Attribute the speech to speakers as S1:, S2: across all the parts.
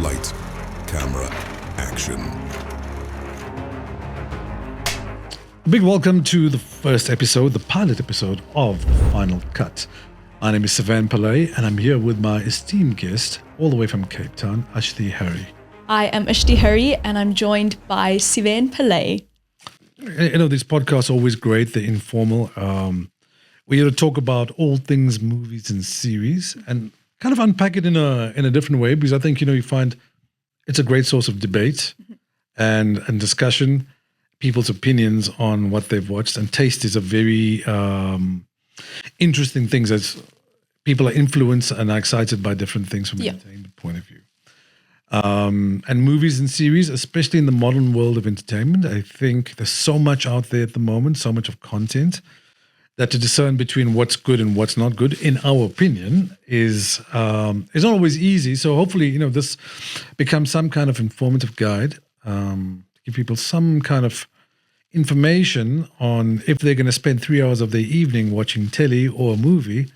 S1: Light, camera, action.
S2: A big welcome to the first episode, the pilot episode of The Final Cut. My name is Sivan Pillay, and I'm here with my esteemed guest, all the way from Cape Town, Ashti Harry.
S3: I am Ashti Harry, and I'm joined by Sivan Pillay.
S2: You know, these podcasts are always great. They're informal. We're here to talk about all things movies and series and kind of unpack it in a different way, because I think, you find it's a great source of debate and discussion, people's opinions on what they've watched. And taste is a very interesting thing, as people are influenced and are excited by different things from an entertainment point of view. And movies and series, especially in the modern world of entertainment, I think there's so much out there at the moment, so much of content, that to discern between what's good and what's not good, in our opinion, is not always easy. So hopefully, this becomes some kind of informative guide, to give people some kind of information on if they're going to spend 3 hours of their evening watching telly or a movie,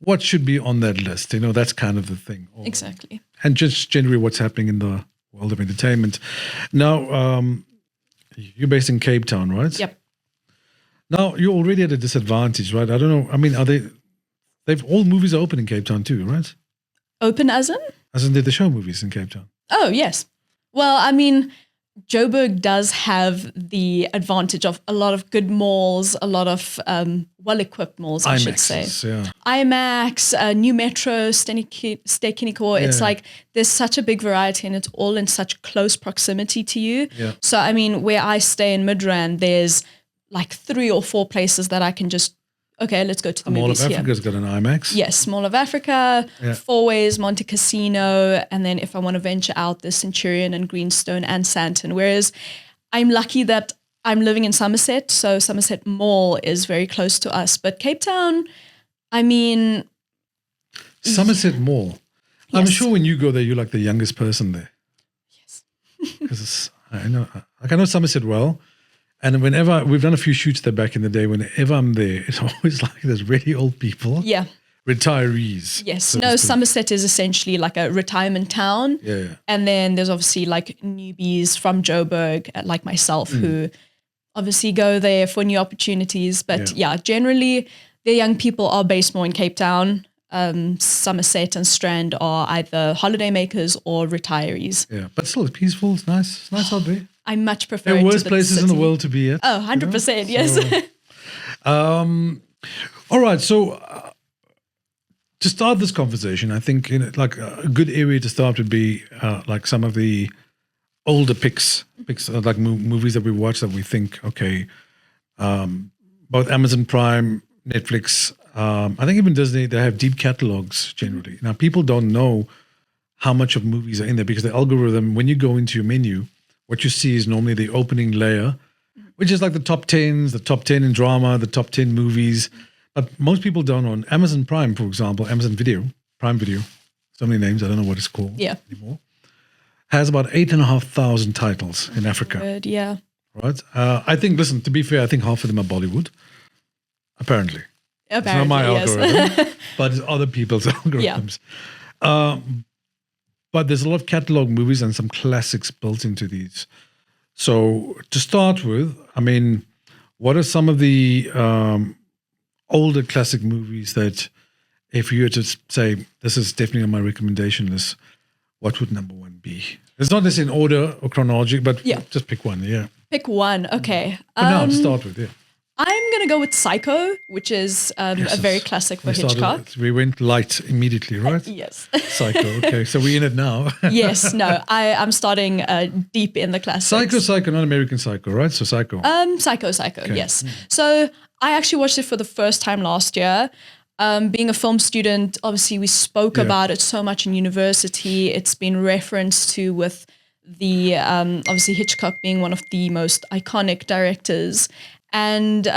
S2: what should be on that list. That's kind of the thing.
S3: Exactly.
S2: And just generally what's happening in the world of entertainment. Now, you're based in Cape Town, right?
S3: Yep.
S2: Now, you're already at a disadvantage, right? I don't know. I mean, all movies are open in Cape Town too, right?
S3: Open as in?
S2: As in, they show movies in Cape Town.
S3: Oh, yes. Well, I mean, Joburg does have the advantage of a lot of good malls, a lot of well-equipped malls, I should say.
S2: Yeah.
S3: IMAX, New Metro, Stekenicor. It's like there's such a big variety and it's all in such close proximity to you.
S2: Yeah.
S3: So, I mean, where I stay in Midrand, there's like 3 or 4 places that I can just, okay, let's go to the movies here.
S2: Mall of Africa's got an IMAX.
S3: Yes, Mall of Africa,
S2: Yeah.
S3: Four Ways, Monte Casino, and then if I want to venture out, there's Centurion and Greenstone and Sandton. Whereas I'm lucky that I'm living in Somerset, so Somerset Mall is very close to us. But Cape Town, I mean...
S2: Somerset Mall. I'm
S3: Yes.
S2: sure when you go there, you're like the youngest person there.
S3: Yes.
S2: Because I know Somerset well. And whenever, we've done a few shoots there back in the day, whenever I'm there, it's always like there's really old people.
S3: Yeah.
S2: Retirees.
S3: Yes.
S2: so to
S3: No,
S2: speak.
S3: Somerset is essentially like a retirement town.
S2: Yeah.
S3: And then there's obviously like newbies from Joburg, like myself, who obviously go there for new opportunities. But yeah, generally the young people are based more in Cape Town. Somerset and Strand are either holidaymakers or retirees.
S2: Yeah. But still, it's peaceful. It's nice. It's nice out there.
S3: I much prefer
S2: There
S3: it
S2: are
S3: to
S2: worse
S3: the
S2: places in the
S3: city.
S2: world to be at.
S3: Oh, 100%, yes.
S2: All right. So to start this conversation, I think like a good area to start would be like some of the older picks like movies that we watch that we think, okay, both Amazon Prime, Netflix, I think even Disney, they have deep catalogs generally. Now, people don't know how much of movies are in there because the algorithm, when you go into your menu, what you see is normally the opening layer, which is like the top 10s, the top 10 in drama, the top 10 movies. But most people don't know. On Amazon Prime, for example, Prime Video, so many names, I don't know what it's called anymore, has about 8,500 titles in Africa.
S3: Good, yeah.
S2: Right? I think, listen, to be fair, I think half of them are Bollywood, apparently. It's not my algorithm, but it's other people's algorithms. But there's a lot of catalog movies and some classics built into these. So to start with, I mean, what are some of the older classic movies that, if you were to say, this is definitely on my recommendation list, what would number one be? It's not necessarily in order or chronology, but just pick one,
S3: Pick one, okay.
S2: For now, to start with,
S3: I'm going to go with Psycho, which is a very classic for Hitchcock.
S2: We went light immediately, right?
S3: Yes.
S2: Psycho, okay. So we're in it now.
S3: Yes, no, I'm starting deep in the classics.
S2: Psycho, not American Psycho, right? So Psycho.
S3: Psycho, yes. So I actually watched it for the first time last year. Being a film student, obviously we spoke about it so much in university. It's been referenced to with the, obviously Hitchcock being one of the most iconic directors. And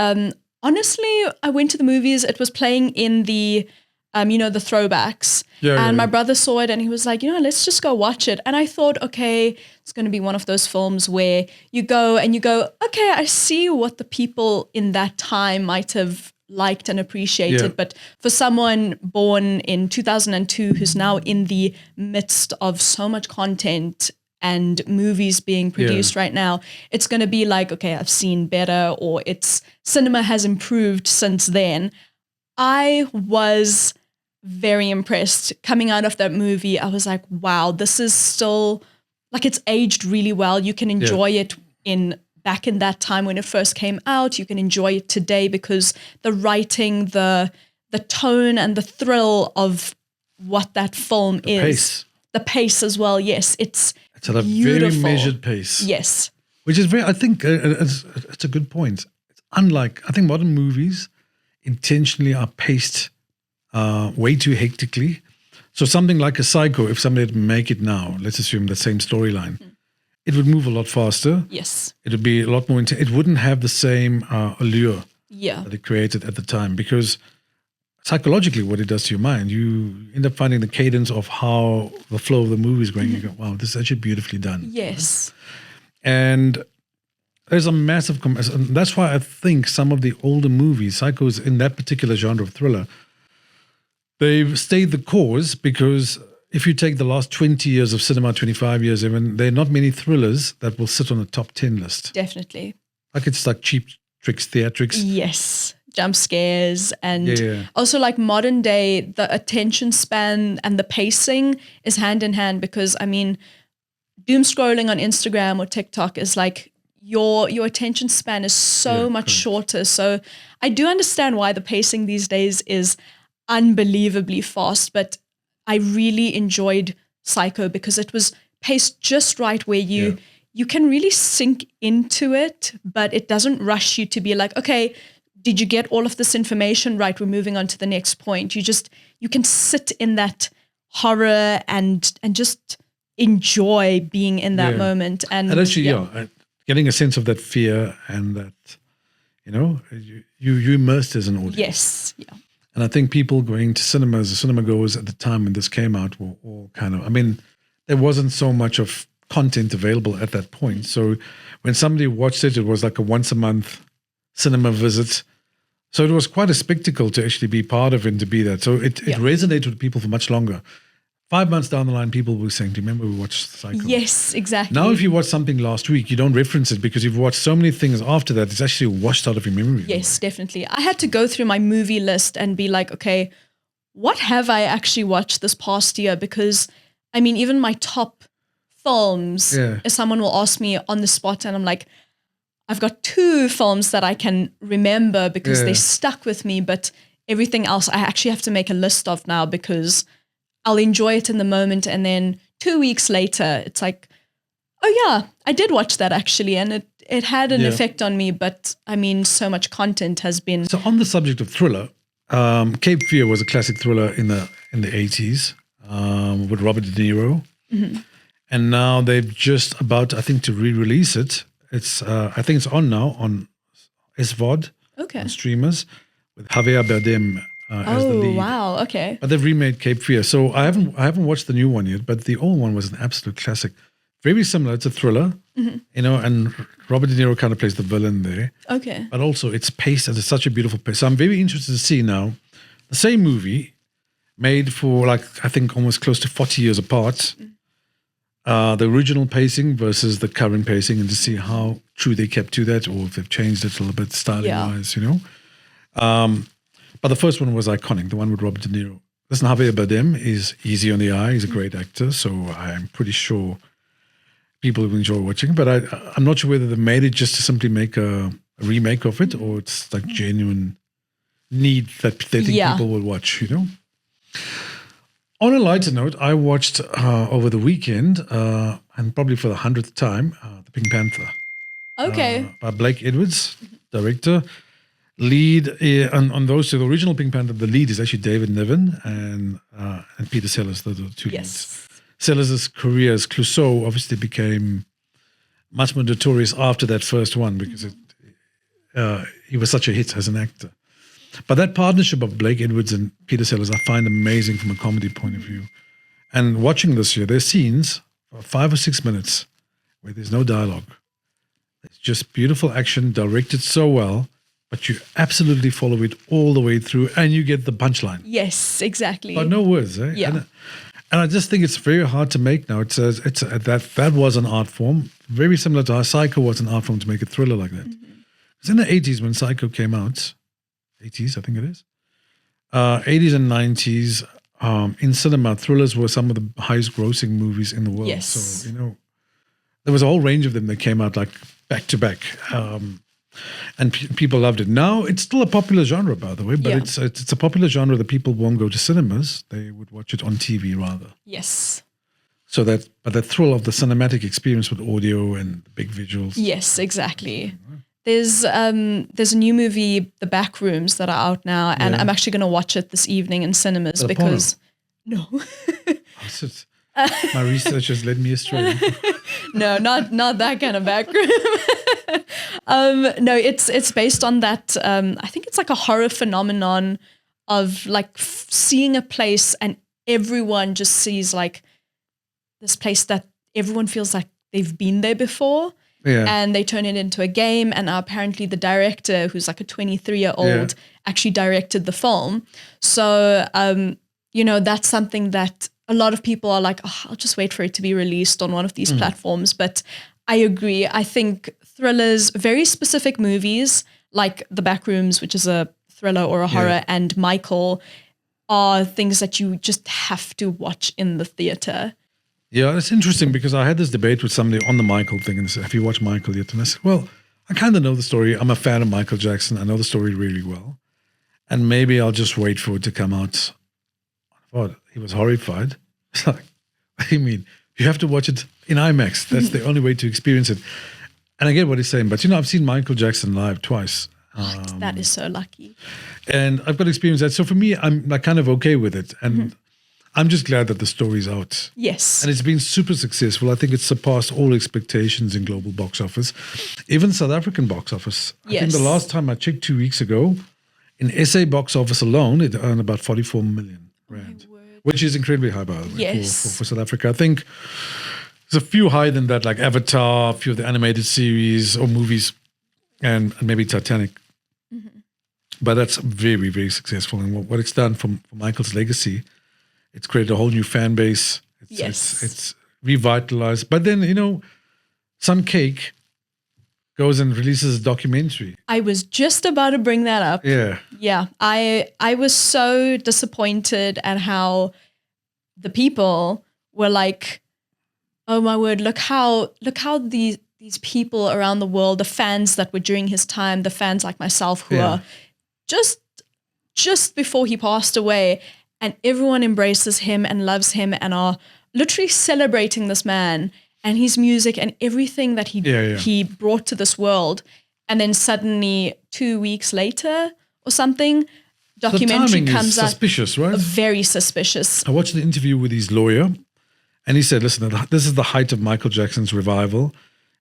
S3: honestly, I went to the movies. It was playing in the, the throwbacks. My brother saw it and he was like, let's just go watch it. And I thought, okay, it's going to be one of those films where you go and you go, okay, I see what the people in that time might have liked and appreciated.
S2: Yeah.
S3: But for someone born in 2002 who's now in the midst of so much content and movies being produced right now, it's going to be like, okay, I've seen better, or it's cinema has improved since then. I was very impressed coming out of that movie. I was like, wow, this is still like, it's aged really well. You can enjoy it back in that time when it first came out. You can enjoy it today because the writing, the tone and the thrill of what that film is. The pace as well. Yes, it's
S2: at a
S3: beautiful.
S2: very measured pace.
S3: Yes.
S2: Which is I think it's a good point. It's unlike, I think modern movies intentionally are paced way too hectically. So something like a Psycho, if somebody had to make it now, let's assume the same storyline, it would move a lot faster.
S3: Yes.
S2: It would be a lot more intense. It wouldn't have the same allure that it created at the time, because psychologically what it does to your mind, you end up finding the cadence of how the flow of the movie is going. You go, wow, this is actually beautifully done.
S3: Yes.
S2: And there's a massive, and that's why I think some of the older movies, Psychos in that particular genre of thriller, they've stayed the course, because if you take the last 20 years of cinema, 25 years even, there are not many thrillers that will sit on a top 10 list.
S3: Definitely.
S2: Like it's like Cheap Tricks, Theatrics.
S3: Yes. Jump scares, and also like modern day, the attention span and the pacing is hand in hand, because I mean, doom scrolling on Instagram or TikTok is like your attention span is so much shorter. So I do understand why the pacing these days is unbelievably fast, but I really enjoyed Psycho because it was paced just right, where you can really sink into it, but it doesn't rush you to be like, okay, did you get all of this information right? We're moving on to the next point. You can sit in that horror and just enjoy being in that moment. And
S2: actually, getting a sense of that fear and that, you immersed as an audience.
S3: Yes. Yeah.
S2: And I think people going to cinemas, the cinema goers at the time when this came out were all kind of, I mean, there wasn't so much of content available at that point. So when somebody watched it, it was like a once a month cinema visit. So it was quite a spectacle to actually be part of and to be that. So it resonated with people for much longer. 5 months down the line, people will be saying, do you remember we watched Psycho?
S3: Yes, exactly.
S2: Now, if you watch something last week, you don't reference it because you've watched so many things after that, it's actually washed out of your memory.
S3: Yes, definitely. I had to go through my movie list and be like, okay, what have I actually watched this past year? Because, I mean, even my top films, if someone will ask me on the spot and I'm like, I've got 2 films that I can remember because they stuck with me, but everything else I actually have to make a list of now because I'll enjoy it in the moment. And then 2 weeks later, it's like, oh yeah, I did watch that actually. And it had an effect on me, but I mean, so much content has been.
S2: So on the subject of thriller, Cape Fear was a classic thriller in the 80s with Robert De Niro. Mm-hmm. And now they've just about, I think, to re-release it. It's I think it's on now on SVOD, on streamers, with Javier Bardem as the lead.
S3: Oh wow! Okay.
S2: But they've remade Cape Fear, so I haven't watched the new one yet. But the old one was an absolute classic. Very similar. It's a thriller, and Robert De Niro kind of plays the villain there.
S3: Okay.
S2: But also it's paced at such a beautiful pace. So I'm very interested to see now the same movie made for like I think almost close to 40 years apart. The original pacing versus the current pacing, and to see how true they kept to that, or if they've changed it a little bit styling-wise, But the first one was iconic, the one with Robert De Niro. Listen, Javier Bardem is easy on the eye. He's a great actor, so I'm pretty sure people will enjoy watching. But I'm not sure whether they made it just to simply make a remake of it, or it's like genuine need that they think people will watch, On a lighter note, I watched over the weekend, and probably for the 100th time, The Pink Panther.
S3: Okay.
S2: By Blake Edwards, director. Lead on those two, the original Pink Panther, the lead is actually David Niven and Peter Sellers, the two leads. Sellers' career as Clouseau obviously became much more notorious after that first one because he was such a hit as an actor. But that partnership of Blake Edwards and Peter Sellers I find amazing from a comedy point of view. And watching this year, there's scenes of 5 or 6 minutes where there's no dialogue. It's just beautiful action, directed so well, but you absolutely follow it all the way through, and you get the punchline.
S3: Yes, exactly.
S2: But no words, eh?
S3: Yeah.
S2: And I just think it's very hard to make now. It's that was an art form, very similar to how Psycho was an art form, to make a thriller like that. Because in the 80s when Psycho came out, 80s I think it is, 80s and 90s, in cinema, thrillers were some of the highest grossing movies in the world.
S3: Yes.
S2: So, there was a whole range of them that came out like back to back. And people loved it. Now it's still a popular genre, by the way, but it's a popular genre that people won't go to cinemas. They would watch it on TV rather.
S3: Yes.
S2: So but the thrill of the cinematic experience with audio and big visuals.
S3: Yes, exactly. There's a new movie, The Back Rooms, that are out now, and I'm actually going to watch it this evening in cinemas because no.
S2: My research has led me astray.
S3: No, not that kind of back room. No, it's based on that. I think it's like a horror phenomenon of like seeing a place and everyone just sees like this place that everyone feels like they've been there before. Yeah. And they turn it into a game. And apparently the director, who's like a 23-year-old, actually directed the film. So, that's something that a lot of people are like, oh, I'll just wait for it to be released on one of these platforms. But I agree. I think thrillers, very specific movies like The Backrooms, which is a thriller or a horror, and Michael are things that you just have to watch in the theater.
S2: Yeah, it's interesting because I had this debate with somebody on the Michael thing and they said, have you watched Michael yet? And I said, well, I kind of know the story. I'm a fan of Michael Jackson. I know the story really well. And maybe I'll just wait for it to come out. I thought he was horrified. It's like, what do you mean? You have to watch it in IMAX. That's the only way to experience it. And I get what he's saying. But, I've seen Michael Jackson live twice.
S3: That is so lucky.
S2: And I've got to experience that. So for me, I'm like kind of okay with it. And I'm just glad that the story's out.
S3: Yes.
S2: And it's been super successful. I think it's surpassed all expectations in global box office, even South African box office. I think the last time I checked 2 weeks ago, in SA box office alone, it earned about 44 million rand, which is incredibly high, by the way, for South Africa. I think there's a few higher than that, like Avatar, a few of the animated series or movies, and maybe Titanic. But that's very, very successful. And what it's done for Michael's legacy, it's created a whole new fan base. It's revitalized. But then, Sun Cake goes and releases a documentary.
S3: I was just about to bring that up.
S2: Yeah.
S3: Yeah. I was so disappointed at how the people were like, oh my word, look how these people around the world, the fans that were during his time, the fans like myself who are just before he passed away, and everyone embraces him and loves him and are literally celebrating this man and his music and everything that he brought to this world. And then suddenly 2 weeks later or something, documentary comes up.
S2: Suspicious, right?
S3: Very suspicious.
S2: I watched the interview with his lawyer, and he said, listen, this is the height of Michael Jackson's revival.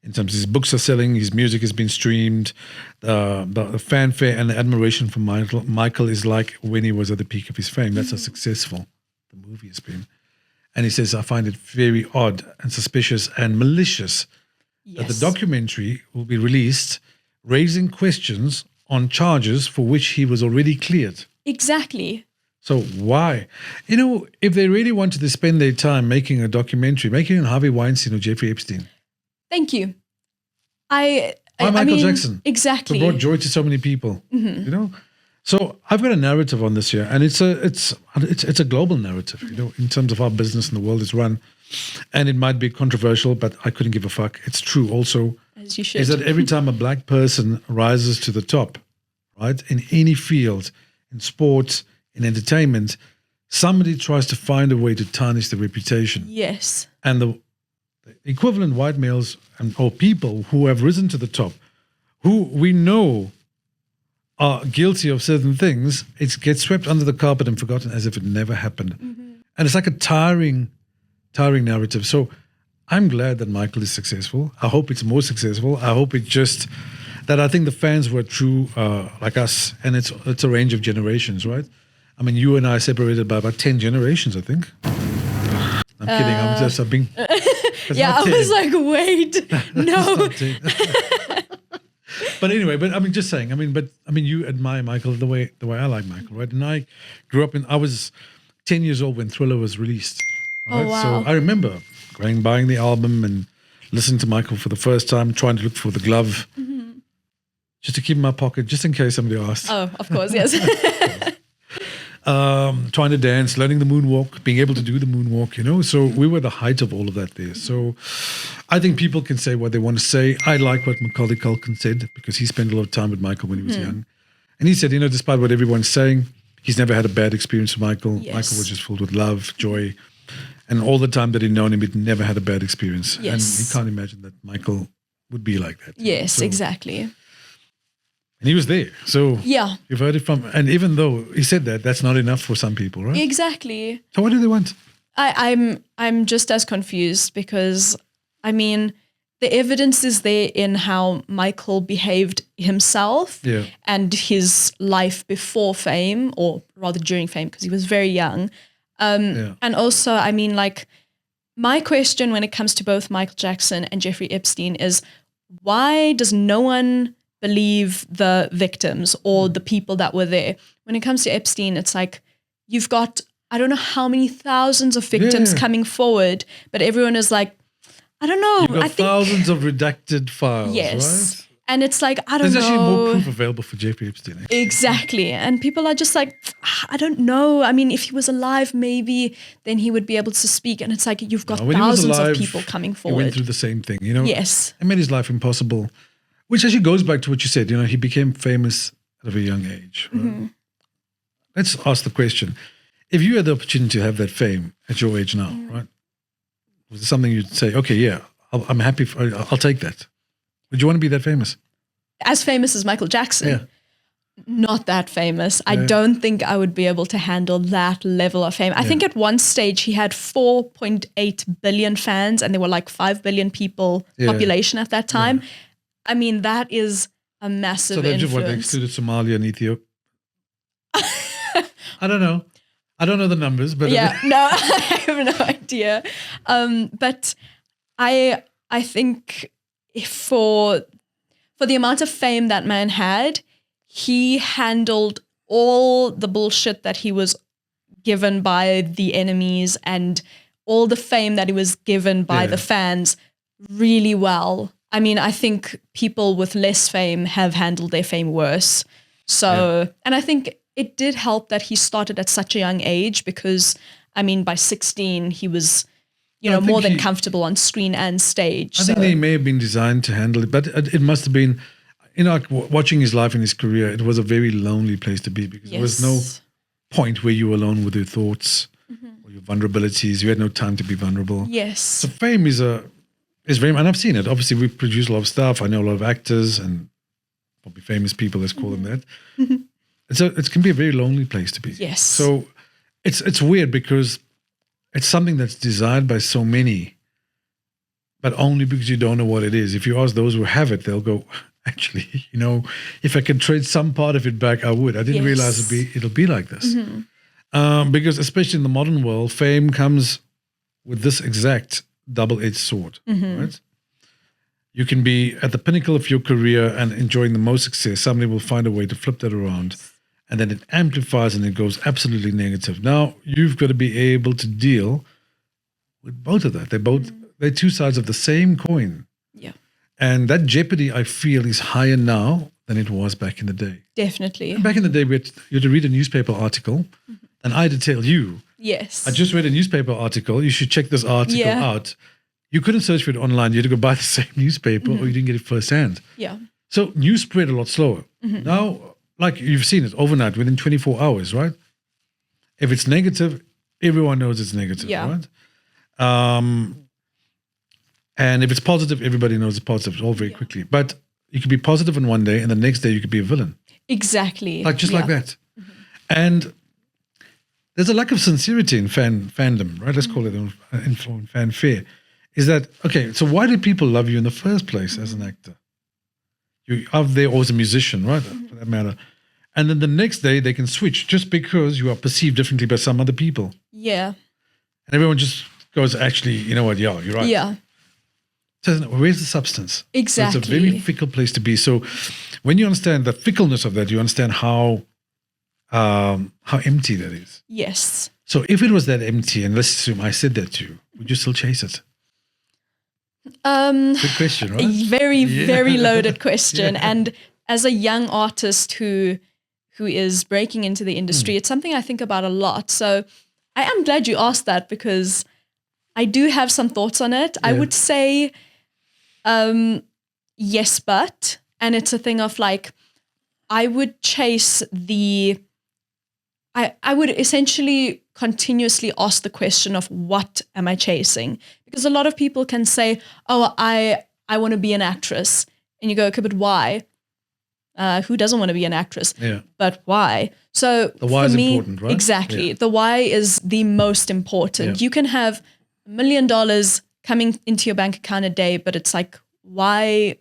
S2: In terms of his books are selling, his music has been streamed, the fanfare and the admiration for Michael is like when he was at the peak of his fame. That's how successful the movie has been. And he says, I find it very odd and suspicious and malicious that the documentary will be released raising questions on charges for which he was already cleared.
S3: Exactly.
S2: So why? If they really wanted to spend their time making a documentary, making it Harvey Weinstein or Jeffrey Epstein.
S3: Thank you.
S2: Why Michael Jackson?
S3: Exactly.
S2: Who brought joy to so many people. So I've got a narrative on this here, and it's a global narrative. In terms of how business in the world is run, and it might be controversial, but I couldn't give a fuck. It's true. Also,
S3: as you should,
S2: is that every time a black person rises to the top, right, in any field, in sports, in entertainment, somebody tries to find a way to tarnish the reputation.
S3: Yes.
S2: And the equivalent white males or people who have risen to the top, who we know are guilty of certain things, it gets swept under the carpet and forgotten as if it never happened. And it's like a tiring narrative. So I'm glad that Michael is successful. I hope it's more successful. I hope it just that I think the fans were true like us, and it's a range of generations, right? I mean, you and I are separated by about 10 generations, I think. I'm kidding. I'm being...
S3: Yeah, I was like, wait, no.
S2: But anyway, but I mean, just saying. I mean, you admire Michael the way I like Michael, right? And I grew up I was 10 years old when Thriller was released. Right?
S3: Oh, wow.
S2: So I remember buying the album and listening to Michael for the first time, trying to look for the glove, just to keep in my pocket, just in case somebody asked.
S3: Oh, of course, yes.
S2: Trying to dance, learning the moonwalk, being able to do the moonwalk, So we were the height of all of that there. So I think people can say what they want to say. I like what Macaulay Culkin said because he spent a lot of time with Michael when he was young. And he said, despite what everyone's saying, he's never had a bad experience with Michael.
S3: Yes.
S2: Michael was just filled with love, joy. And all the time that he'd known him, he'd never had a bad experience.
S3: Yes.
S2: And he can't imagine that Michael would be like that.
S3: Yes,
S2: So-
S3: exactly.
S2: And he was there. So
S3: Yeah,
S2: you've heard it from, and even though he said that, that's not enough for some people, right?
S3: exactly.
S2: So what do they want?
S3: I'm just as confused because I mean the evidence is there in how Michael behaved himself
S2: Yeah.
S3: and his life before fame, or rather during fame, because he was very young.
S2: Yeah.
S3: And also, I mean, like my question when it comes to both Michael Jackson and Jeffrey Epstein is why does no one believe the victims or the people that were there? When it comes to Epstein, it's like you've got I don't know how many thousands of victims
S2: Yeah.
S3: coming forward, but everyone is like, I don't know.
S2: You've got
S3: I think
S2: thousands of redacted files,
S3: yes,
S2: right?
S3: and it's like I don't
S2: There's
S3: know.
S2: actually more proof available for Jeffrey Epstein. Actually.
S3: Exactly. And people are just like, I don't know. I mean, if he was alive, maybe then he would be able to speak. And it's like you've got
S2: When he was
S3: thousands
S2: alive,
S3: of people coming
S2: He went
S3: forward.
S2: through the same thing,
S3: Yes.
S2: It made his life impossible, which actually goes back to what you said. He became famous at a very young age. Right?
S3: Mm-hmm.
S2: Let's ask the question. If you had the opportunity to have that fame at your age now,
S3: Mm.
S2: right? Was it something you'd say, okay, yeah, I'm happy, I'll take that. Would you want to be that famous?
S3: As famous as Michael Jackson.
S2: Yeah.
S3: Not that famous. I don't think I would be able to handle that level of fame. I think at one stage he had 4.8 billion fans and there were like 5 billion people population at that time. I mean, that is a massive
S2: So they just
S3: influence.
S2: they excluded Somalia and Ethiopia. I don't know. I don't know the numbers, but
S3: Yeah, no, I have no idea. But I think for the amount of fame that man had, he handled all the bullshit that he was given by the enemies and all the fame that he was given by the fans really well. I mean, I think people with less fame have handled their fame worse. So, and I think it did help that he started at such a young age because, I mean, by 16, he was,
S2: I think
S3: more than
S2: he-
S3: comfortable on screen and stage.
S2: I think they may have been designed to handle it, but it must have been, like watching his life and his career, it was a very lonely place to be because there was no point where you were alone with your thoughts or your vulnerabilities. You had no time to be vulnerable.
S3: Yes.
S2: So fame is very, and I've seen it. Obviously, we produce a lot of stuff. I know a lot of actors and probably famous people, let's call them that. It can be a very lonely place to be.
S3: Yes.
S2: So it's weird because it's something that's desired by so many, but only because you don't know what it is. If you ask those who have it, they'll go, actually, if I could trade some part of it back, I would. I didn't realize it'll be like this. Because especially in the modern world, fame comes with this exact double-edged sword, right? You can be at the pinnacle of your career and enjoying the most success. Somebody will find a way to flip that around, and then it amplifies and it goes absolutely negative. Now, you've got to be able to deal with both of that. They're two sides of the same coin.
S3: Yeah.
S2: And that jeopardy, I feel, is higher now than it was back in the day.
S3: Definitely.
S2: Back in the day, you had to read a newspaper article, and I had to tell you,
S3: Yes.
S2: I just read a newspaper article. You should check this article out. You couldn't search for it online. You had to go buy the same newspaper or you didn't get it firsthand.
S3: Yeah.
S2: So news spread a lot slower. Now, like you've seen it overnight, within 24 hours, right? If it's negative, everyone knows it's negative, right? And if it's positive, everybody knows it's positive all very quickly. But you could be positive on one day and the next day you could be a villain.
S3: Exactly.
S2: Like just like that. And there's a lack of sincerity in fandom, right? Let's call it in fanfare. Is that, okay, so why did people love you in the first place as an actor? You are there or as a musician, right? For that matter. And then the next day they can switch just because you are perceived differently by some other people.
S3: Yeah.
S2: And everyone just goes, actually, you know what? Yeah, you're right.
S3: Yeah.
S2: So where's the substance?
S3: Exactly.
S2: So it's a very fickle place to be. So when you understand the fickleness of that, you understand how empty that is.
S3: Yes.
S2: So if it was that empty, and let's assume I said that to you, would you still chase it? Good question, right?
S3: A very loaded question. And as a young artist who is breaking into the industry, it's something I think about a lot. So I am glad you asked that, because I do have some thoughts on it. I would say yes, but, and it's a thing of like, I would chase I would essentially continuously ask the question of what am I chasing? Because a lot of people can say, oh, I want to be an actress. And you go, okay, but why? Who doesn't want to be an actress?
S2: Yeah.
S3: But why? So
S2: the why is important, right?
S3: Exactly.
S2: Yeah.
S3: The why is the most important.
S2: Yeah.
S3: You can have $1 million coming into your bank account a day, but it's like, why?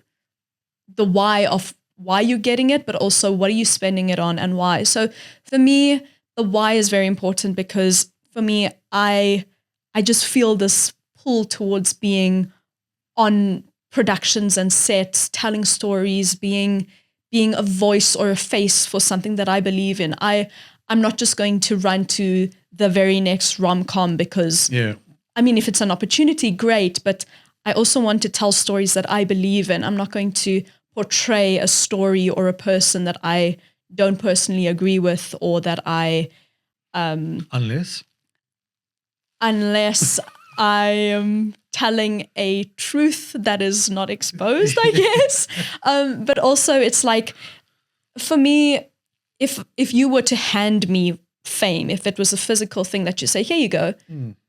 S3: The why of why you're getting it, but also what are you spending it on and why? So for me, the why is very important, because for me, I just feel this pull towards being on productions and sets, telling stories, being a voice or a face for something that I believe in. I'm not just going to run to the very next rom-com because, I mean, if it's an opportunity, great, but I also want to tell stories that I believe in. I'm not going to portray a story or a person that I don't personally agree with, or that I...
S2: unless
S3: I am telling a truth that is not exposed, I guess. But also it's like, for me, if you were to hand me fame, if it was a physical thing that you say, here you go,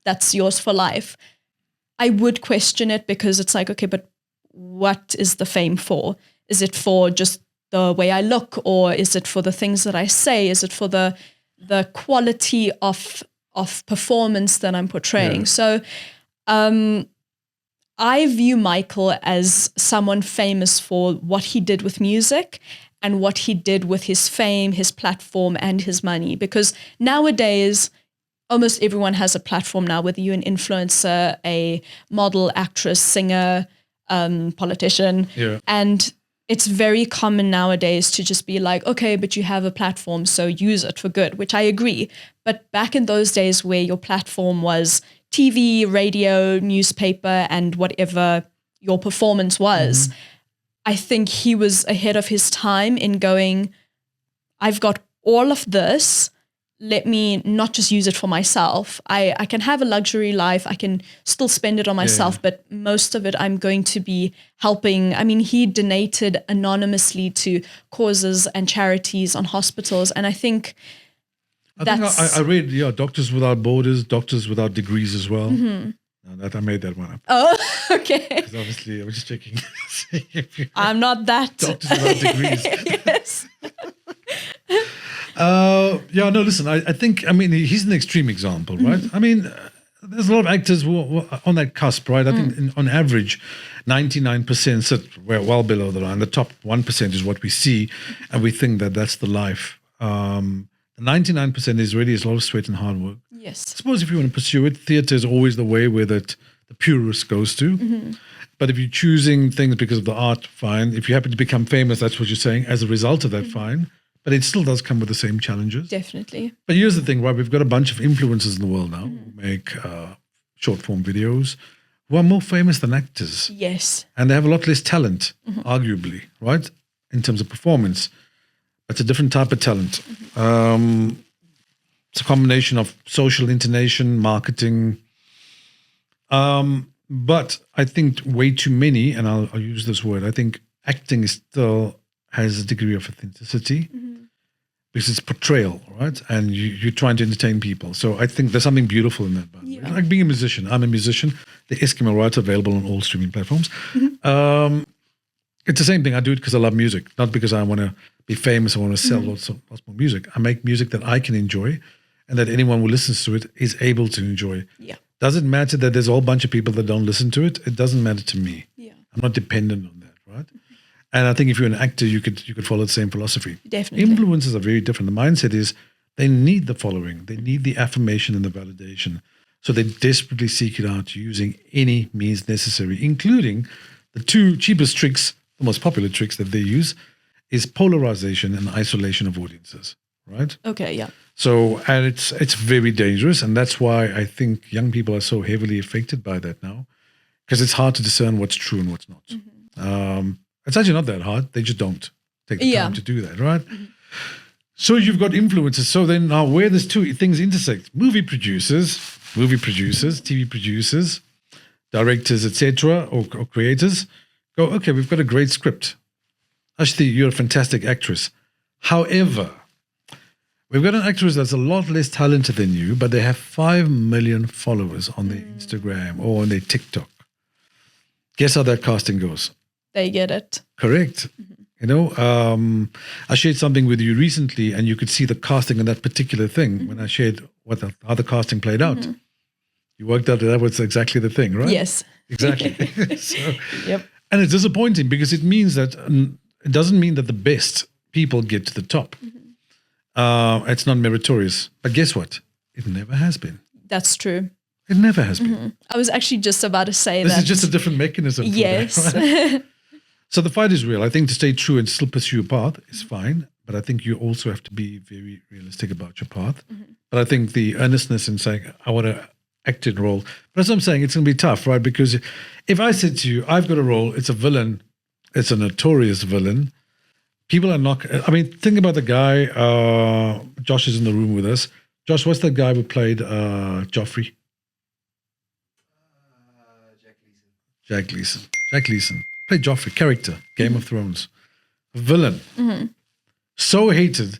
S3: that's yours for life, I would question it, because it's like, okay, but what is the fame for? Is it for just the way I look, or is it for the things that I say? Is it for the quality of performance that I'm portraying?
S2: Yeah.
S3: So I view Michael as someone famous for what he did with music and what he did with his fame, his platform, and his money. Because nowadays, almost everyone has a platform now, whether you're an influencer, a model, actress, singer, politician.
S2: Yeah.
S3: And it's very common nowadays to just be like, okay, but you have a platform, so use it for good, which I agree. But back in those days where your platform was TV, radio, newspaper, and whatever your performance was, I think he was ahead of his time in going, I've got all of this. Let me not just use it for myself. I can have a luxury life. I can still spend it on myself, but most of it I'm going to be helping. I mean, he donated anonymously to causes and charities on hospitals. And I think
S2: I read, Doctors Without Borders, Doctors Without Degrees as well. That I made that one up.
S3: Oh, okay.
S2: Because obviously, I was just checking.
S3: I'm not that.
S2: Doctors Without Degrees.
S3: Yes.
S2: Listen, I think, he's an extreme example, right? I mean, there's a lot of actors who are on that cusp, right? I think on average, 99% sit well below the line. The top 1% is what we see, and we think that that's the life. The 99% is really a lot of sweat and hard work.
S3: Yes.
S2: I suppose if you want to pursue it, theatre is always the way where the purist goes to. But if you're choosing things because of the art, fine. If you happen to become famous, that's what you're saying. As a result of that, fine. But it still does come with the same challenges.
S3: Definitely.
S2: But here's the thing, right? We've got a bunch of influencers in the world now who make short form videos who are more famous than actors.
S3: Yes.
S2: And they have a lot less talent, arguably, right? In terms of performance. It's a different type of talent. It's a combination of social intonation, marketing. But I think way too many, and I'll use this word, I think acting still has a degree of authenticity because it's portrayal, right? And you're trying to entertain people. So I think there's something beautiful in that. By the way. Like being a musician. I'm a musician. The Eskimo Rights are available on all streaming platforms. It's the same thing. I do it because I love music, not because I want to be famous. I want to sell lots more music. I make music that I can enjoy and that anyone who listens to it is able to enjoy.
S3: Yeah.
S2: Does it matter that there's a whole bunch of people that don't listen to it? It doesn't matter to me.
S3: Yeah.
S2: I'm not dependent on that, right? And I think if you're an actor, you could follow the same philosophy.
S3: Definitely.
S2: Influencers are very different. The mindset is they need the following. They need the affirmation and the validation. So they desperately seek it out using any means necessary, including the two cheapest tricks, the most popular tricks that they use, is polarization and isolation of audiences, right?
S3: Okay, yeah.
S2: So, and it's very dangerous, and that's why I think young people are so heavily affected by that now, because it's hard to discern what's true and what's not. It's actually not that hard. They just don't take the time to do that, right? So you've got influencers. So then now where these two things intersect, movie producers, TV producers, directors, etc., or creators go, okay, we've got a great script. Ashti, you're a fantastic actress. However, we've got an actress that's a lot less talented than you, but they have 5 million followers on their Instagram or on their TikTok. Guess how that casting goes?
S3: They get it.
S2: Correct. You know, I shared something with you recently, and you could see the casting on that particular thing when I shared how the casting played out. You worked out that was exactly the thing, right?
S3: Yes.
S2: Exactly. So,
S3: Yep.
S2: and it's disappointing because it means that it doesn't mean that the best people get to the top. It's not meritorious. But guess what? It never has been.
S3: That's true.
S2: It never has been.
S3: I was actually just about to say
S2: This
S3: that.
S2: is just a different mechanism. For
S3: Yes.
S2: that, right? So the fight is real. I think to stay true and still pursue your path is fine. But I think you also have to be very realistic about your path. But I think the earnestness in saying, I want to act in role. But as I'm saying, it's going to be tough, right? Because if I said to you, I've got a role, it's a villain, it's a notorious villain. People are not, I mean, think about the guy, Josh is in the room with us. Josh, what's the guy who played Joffrey? Jack Leeson. Played Joffrey, character, Game of Thrones. A villain. So hated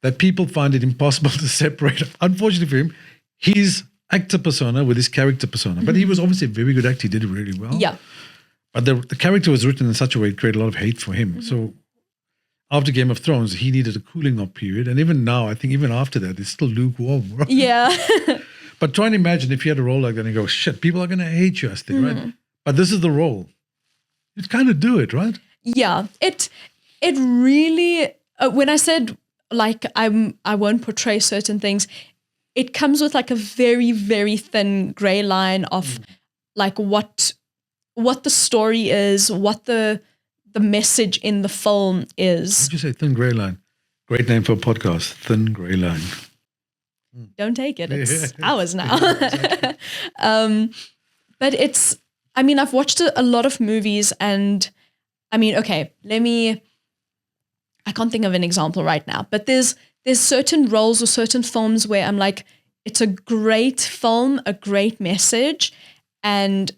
S2: that people find it impossible to separate, unfortunately for him, his actor persona with his character persona. But he was obviously a very good actor. He did it really well.
S3: Yeah.
S2: But the character was written in such a way it created a lot of hate for him. So after Game of Thrones, he needed a cooling off period. And even now, I think even after that, it's still lukewarm. Right?
S3: Yeah.
S2: But try and imagine if you had a role like that and you go, shit, people are going to hate you, Ashti, right? But this is the role. You'd kind of do it, right?
S3: Yeah. It really, when I said like I won't portray certain things, it comes with like a very, very thin gray line of like what the story is, what the message in the film is.
S2: What did you say? Thin gray line. Great name for a podcast. Thin gray line.
S3: Don't take it. It's ours now. But it's, I mean, I've watched a lot of movies and I mean, okay, I can't think of an example right now, but there's certain roles or certain films where I'm like, it's a great film, a great message. And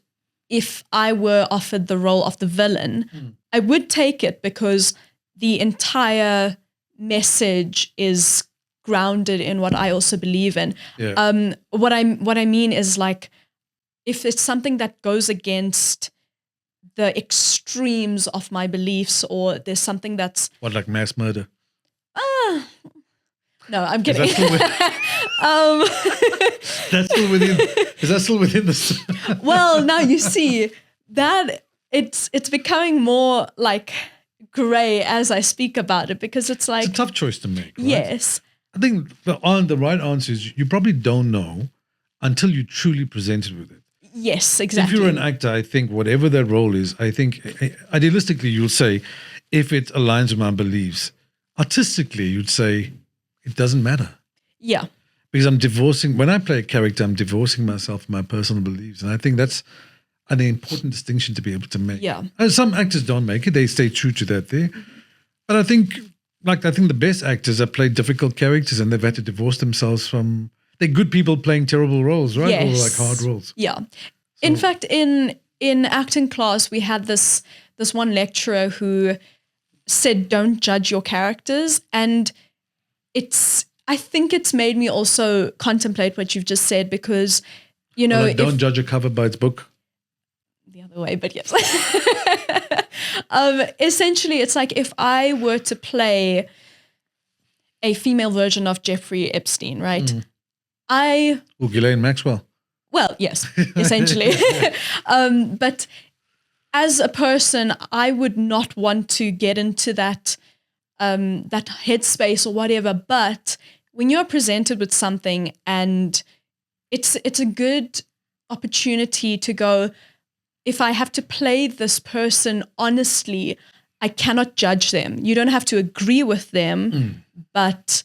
S3: if I were offered the role of the villain, I would take it because the entire message is grounded in what I also believe in.
S2: Yeah.
S3: What I mean is like, if it's something that goes against the extremes of my beliefs, or there's something that's
S2: What, like mass murder?
S3: no, I'm kidding.
S2: Is that still within the
S3: Well, now you see that it's becoming more like gray as I speak about it, because it's like,
S2: It's a tough choice to make, right?
S3: yes,
S2: I think the right answer is you probably don't know until you truly presented with it.
S3: yes, exactly.
S2: If you're an actor, I think whatever that role is, I think idealistically you'll say, if it aligns with my beliefs. Artistically, you'd say it doesn't matter.
S3: Yeah.
S2: Because when I play a character, I'm divorcing myself from my personal beliefs. And I think that's an important distinction to be able to make.
S3: Yeah.
S2: And some actors don't make it. They stay true to that there. But I think the best actors have played difficult characters and they've had to divorce themselves from, they're good people playing terrible roles, right?
S3: Yes.
S2: Or like hard roles.
S3: Yeah. In fact, in acting class, we had this one lecturer who said, don't judge your characters. And I think it's made me also contemplate what you've just said, because, you know,
S2: Like, don't judge a cover by its book.
S3: The other way, but yes. Essentially, it's like if I were to play a female version of Jeffrey Epstein, right?
S2: Ghislaine Maxwell.
S3: Well, yes, essentially. But as a person, I would not want to get into that headspace or whatever. But when you're presented with something and it's a good opportunity to go, if I have to play this person honestly, I cannot judge them. You don't have to agree with them, but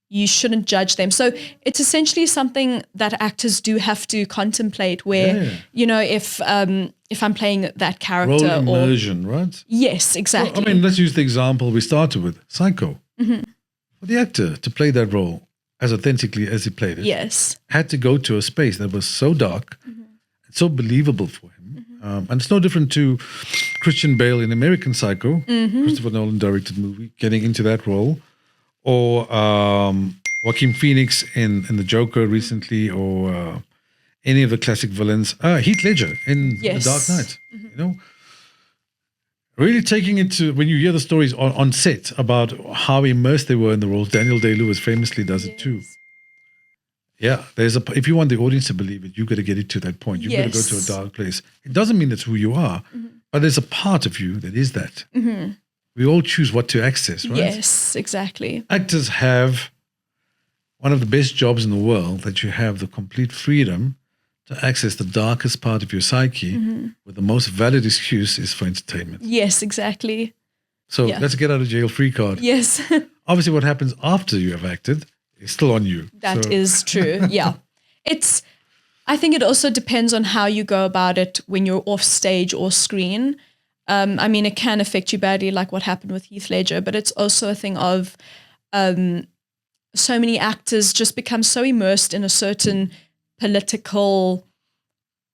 S3: you shouldn't judge them. So it's essentially something that actors do have to contemplate where, if I'm playing that character.
S2: Role immersion, right?
S3: Yes, exactly.
S2: Well, I mean, let's use the example we started with, Psycho. For the actor to play that role as authentically as he played it,
S3: yes.
S2: had to go to a space that was so dark, so believable for him. And it's no different to Christian Bale in American Psycho, Christopher Nolan directed movie, getting into that role, or Joaquin Phoenix in The Joker recently, or any of the classic villains. Heath Ledger in The Dark Knight. You know, really taking it to, when you hear the stories on set about how immersed they were in the roles. Daniel Day-Lewis famously does it too. Yeah, if you want the audience to believe it, you got to get it to that point. You've got to go to a dark place. It doesn't mean that's who you are, but there's a part of you that is that. We all choose what to access, right?
S3: Yes, exactly.
S2: Actors have one of the best jobs in the world, that you have the complete freedom to access the darkest part of your psyche, where the most valid excuse is for entertainment.
S3: Yes, exactly.
S2: So let's get out of jail free card.
S3: Yes.
S2: Obviously, what happens after you have acted is still on you.
S3: That is true. Yeah. I think it also depends on how you go about it when you're off stage or screen. I mean, it can affect you badly, like what happened with Heath Ledger, but it's also a thing of so many actors just become so immersed in a certain political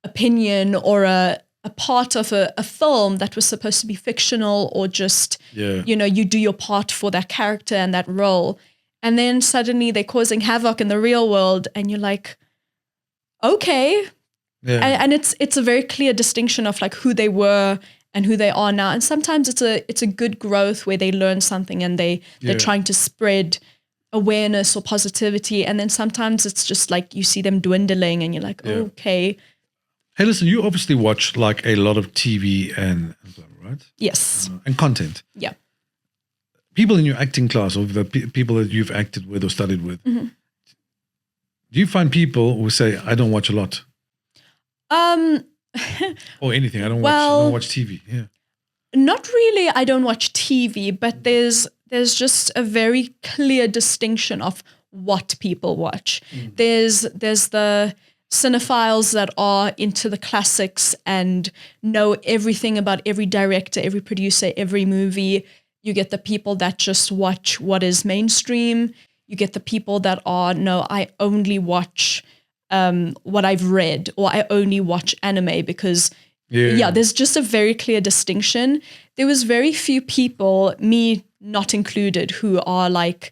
S3: opinion or a part of a film that was supposed to be fictional, or just, you do your part for that character and that role. And then suddenly they're causing havoc in the real world, and you're like, okay. Yeah. And it's a very clear distinction of like who they were and who they are now. And sometimes it's a good growth where they learn something and they're trying to spread awareness or positivity. And then sometimes it's just like you see them dwindling and you're like, okay.
S2: Hey, listen, you obviously watch like a lot of TV and right?
S3: Yes.
S2: And content.
S3: Yeah.
S2: People in your acting class, or the people that you've acted with or studied with, do you find people who say, I don't watch a lot? Or anything. I don't watch TV. Yeah.
S3: Not really. I don't watch TV, but there's just a very clear distinction of what people watch. There's the cinephiles that are into the classics and know everything about every director, every producer, every movie. You get the people that just watch what is mainstream. You get the people that are, no, I only watch what I've read, or I only watch anime because, there's just a very clear distinction. There was very few people, me not included, who are like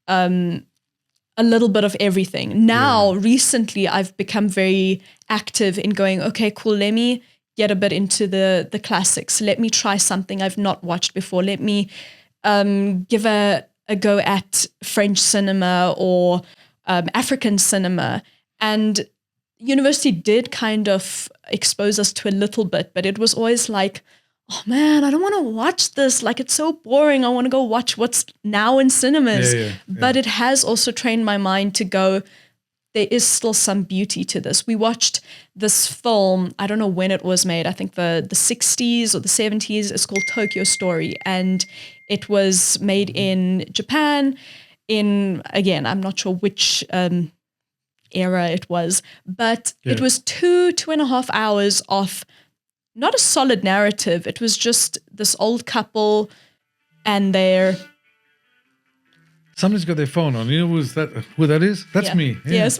S3: a little bit of everything. Now, recently, I've become very active in going, okay, cool, let me get a bit into the classics. Let me try something I've not watched before. Let me give a go at French cinema or African cinema. And university did kind of expose us to a little bit, but it was always like, oh man, I don't want to watch this. Like, it's so boring. I want to go watch what's now in cinemas. But it has also trained my mind to go, there is still some beauty to this. We watched this film, I don't know when it was made, I think the 60s or the 70s. It's called Tokyo Story. And it was made in Japan in, again, I'm not sure which era it was, but it was 2.5 hours of not a solid narrative. It was just this old couple and their...
S2: Somebody's got their phone on. You know who that is? That's me. Yeah.
S3: Yes.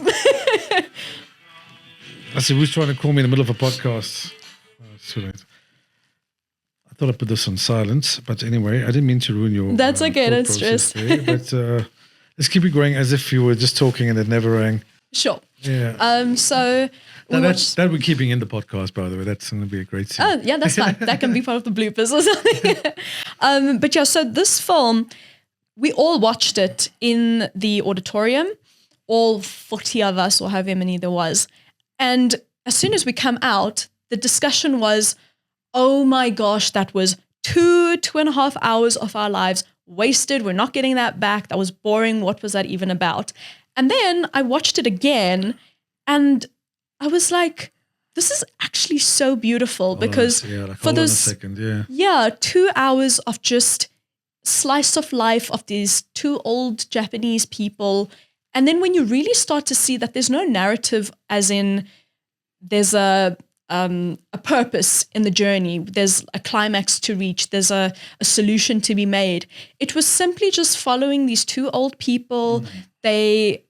S2: I see who's trying to call me in the middle of a podcast. Oh, it's too late. I thought I put this on silence, but anyway, I didn't mean to ruin your...
S3: That's okay, don't stress.
S2: But let's keep it going as if you were just talking and it never rang.
S3: Sure.
S2: Yeah.
S3: So...
S2: that we're keeping in the podcast, by the way. That's going to be a great scene.
S3: Oh, yeah, that's fine. That can be part of the bloopers or something. But yeah, so this film, we all watched it in the auditorium, all 40 of us or however many there was. And as soon as we come out, the discussion was, oh my gosh, that was 2.5 hours of our lives wasted. We're not getting that back. That was boring. What was that even about? And then I watched it again, And I was like, this is actually so beautiful because
S2: like,
S3: for
S2: hold on a
S3: those,
S2: second,
S3: 2 hours of just slice of life of these two old Japanese people. And then when you really start to see that there's no narrative, as in there's a purpose in the journey, there's a climax to reach, there's a solution to be made. It was simply just following these two old people. They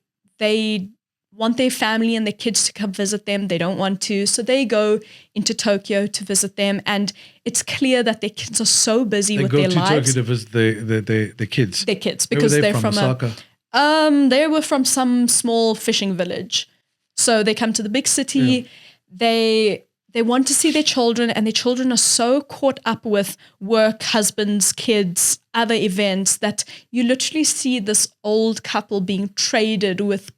S3: want their family and their kids to come visit them. They don't want to. So they go into Tokyo to visit them. And it's clear that their kids are so busy with their lives.
S2: They go to Tokyo to visit the kids.
S3: Their kids, because they're from
S2: Osaka?
S3: they were from some small fishing village. So they come to the big city. They want to see their children, and their children are so caught up with work, husbands, kids, other events, that you literally see this old couple being traded with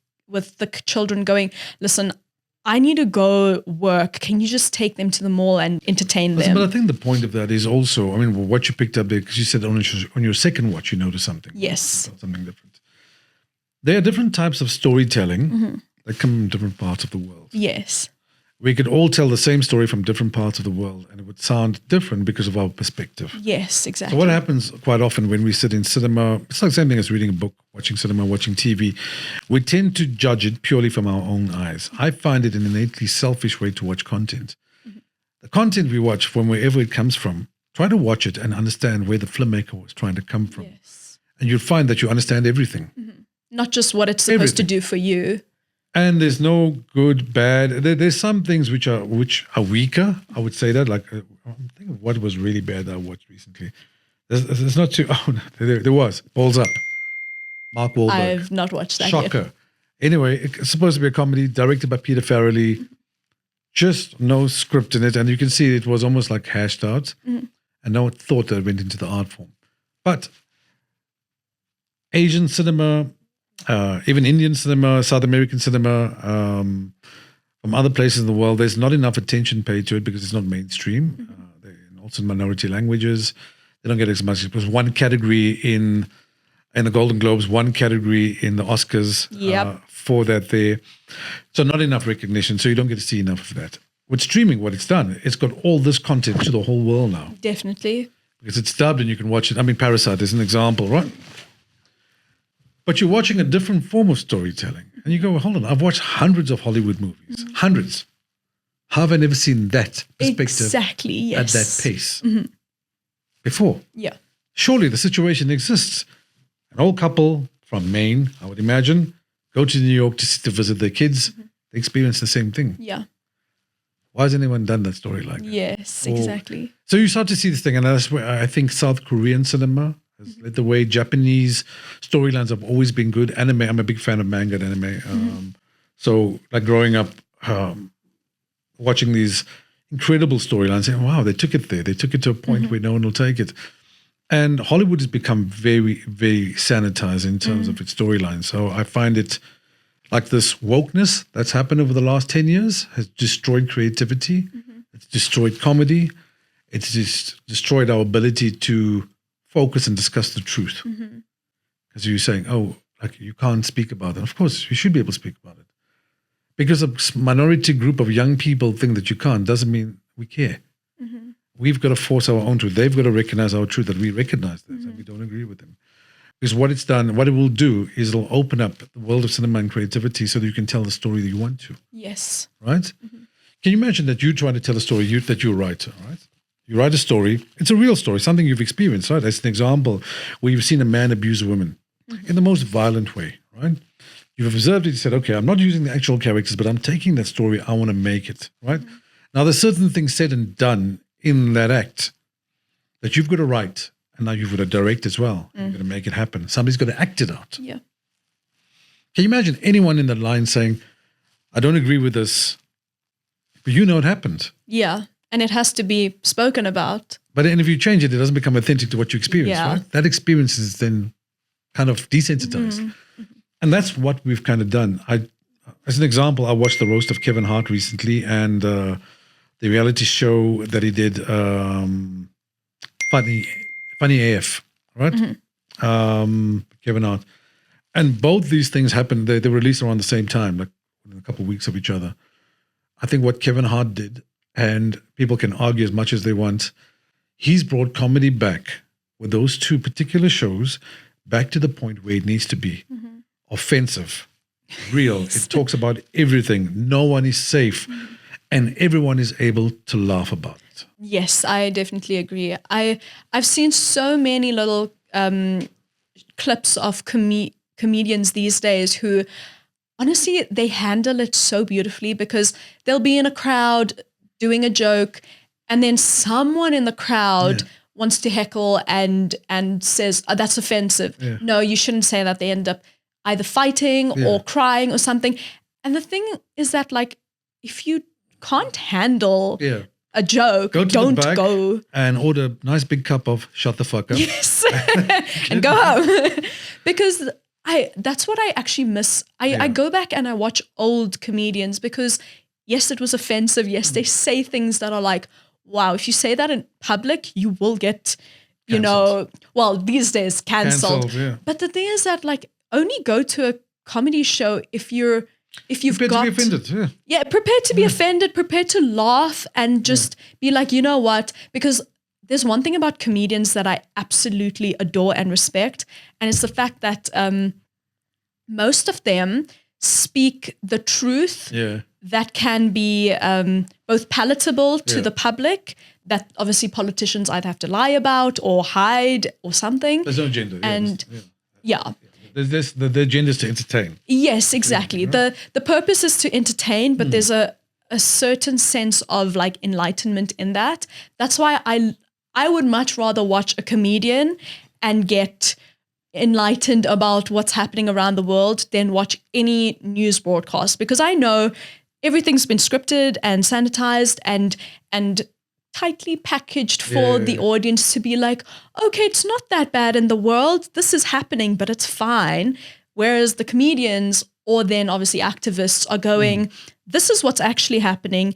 S3: the children going, listen, I need to go work. Can you just take them to the mall and entertain them?
S2: But I think the point of that is also, I mean, what you picked up there, because you said on your second watch, you noticed something.
S3: Yes.
S2: Something different. There are different types of storytelling that come from different parts of the world.
S3: Yes.
S2: We could all tell the same story from different parts of the world, and it would sound different because of our perspective.
S3: Yes, exactly.
S2: So what happens quite often when we sit in cinema, it's like the same thing as reading a book, watching cinema, watching TV. We tend to judge it purely from our own eyes. I find it an innately selfish way to watch content. The content we watch, from wherever it comes from, try to watch it and understand where the filmmaker was trying to come from.
S3: Yes.
S2: And you'll find that you understand everything.
S3: Not just what it's supposed to do for you.
S2: And there's no good, bad. There's some things which are weaker. I would say that. Like, I'm thinking of what was really bad that I watched recently. There's not too. Oh, no, there was Balls Up. Mark Wahlberg.
S3: I've not watched that
S2: Shocker.
S3: yet.
S2: Anyway, it's supposed to be a comedy directed by Peter Farrelly. Just no script in it, and you can see it was almost like hashed out, and no thought that went into the art form. But Asian cinema. Even Indian cinema, South American cinema, from other places in the world, there's not enough attention paid to it because it's not mainstream. They're also in minority languages. They don't get as much. It was one category in the Golden Globes, one category in the Oscars for that there. So not enough recognition, so you don't get to see enough of that. With streaming, what it's done, it's got all this content to the whole world now.
S3: Definitely.
S2: Because it's dubbed and you can watch it. I mean, Parasite is an example, right? But you're watching a different form of storytelling. And you go, well, hold on, I've watched hundreds of Hollywood movies. Hundreds. How have I never seen that perspective at that pace before?
S3: Yeah.
S2: Surely the situation exists. An old couple from Maine, I would imagine, go to New York to visit their kids. They experience the same thing.
S3: Yeah.
S2: Why has anyone done that story like that?
S3: Yes, exactly.
S2: So you start to see this thing, and that's where I think South Korean cinema has led the way. Japanese storylines have always been good. Anime, I'm a big fan of manga and anime. So like growing up, watching these incredible storylines, saying, wow, they took it there. They took it to a point where no one will take it. And Hollywood has become very, very sanitized in terms of its storylines. So I find it like this wokeness that's happened over the last 10 years has destroyed creativity. It's destroyed comedy. It's just destroyed our ability to focus and discuss the truth. Because you're saying, oh, like you can't speak about it. Of course, you should be able to speak about it. Because a minority group of young people think that you can't doesn't mean we care. We've got to force our own truth. They've got to recognize our truth, that we recognize this and we don't agree with them. Because what it's done, what it will do is it'll open up the world of cinema and creativity so that you can tell the story that you want to.
S3: Yes.
S2: Right? Can you imagine that you try to tell a story, that you're a writer, right? You write a story, it's a real story, something you've experienced, right? As an example, where you've seen a man abuse a woman in the most violent way, right? You've observed it, you said, okay, I'm not using the actual characters, but I'm taking that story, I want to make it, right? Now, there's certain things said and done in that act that you've got to write, and now you've got to direct as well. You've got to make it happen. Somebody's got to act it out.
S3: Yeah.
S2: Can you imagine anyone in that line saying, I don't agree with this, but you know it happened?
S3: Yeah. And it has to be spoken about.
S2: But then if you change it, it doesn't become authentic to what you experience, right? That experience is then kind of desensitized. And that's what we've kind of done. As an example, I watched the roast of Kevin Hart recently, and the reality show that he did, Funny AF, right? Kevin Hart. And both these things happened, they were released around the same time, like a couple of weeks of each other. I think what Kevin Hart did, and people can argue as much as they want, he's brought comedy back with those two particular shows back to the point where it needs to be. Offensive, real. It talks about everything. No one is safe. And everyone is able to laugh about it.
S3: Yes, I definitely agree. I've seen so many little clips of comedians these days who, honestly, they handle it so beautifully, because they'll be in a crowd doing a joke, and then someone in the crowd wants to heckle and says, oh, that's offensive.
S2: Yeah.
S3: No, you shouldn't say that. They end up either fighting or crying or something. And the thing is that, like, if you can't handle a joke, don't go
S2: and order a nice big cup of shut the fuck up.
S3: Yes. And go home. Because that's what I actually miss. I go back and I watch old comedians, because yes, it was offensive. Yes, they say things that are like, wow, if you say that in public, you will get, you know, well, these days cancelled. But the thing is that, like, only go to a comedy show if you've
S2: prepared
S3: got
S2: to be offended.
S3: prepared to be offended, prepared to laugh, and just be like, you know what? Because there's one thing about comedians that I absolutely adore and respect, and it's the fact that most of them speak the truth that can be both palatable to the public, that obviously politicians either have to lie about or hide or something.
S2: There's no gender.
S3: And
S2: There's the agenda is to entertain.
S3: Yes, exactly. The purpose is to entertain, but there's a certain sense of, like, enlightenment in that. That's why I would much rather watch a comedian and get enlightened about what's happening around the world than watch any news broadcast, because I know everything's been scripted and sanitized and tightly packaged for the audience to be like, okay, it's not that bad in the world. This is happening, but it's fine. Whereas the comedians, or then obviously activists, are going, this is what's actually happening.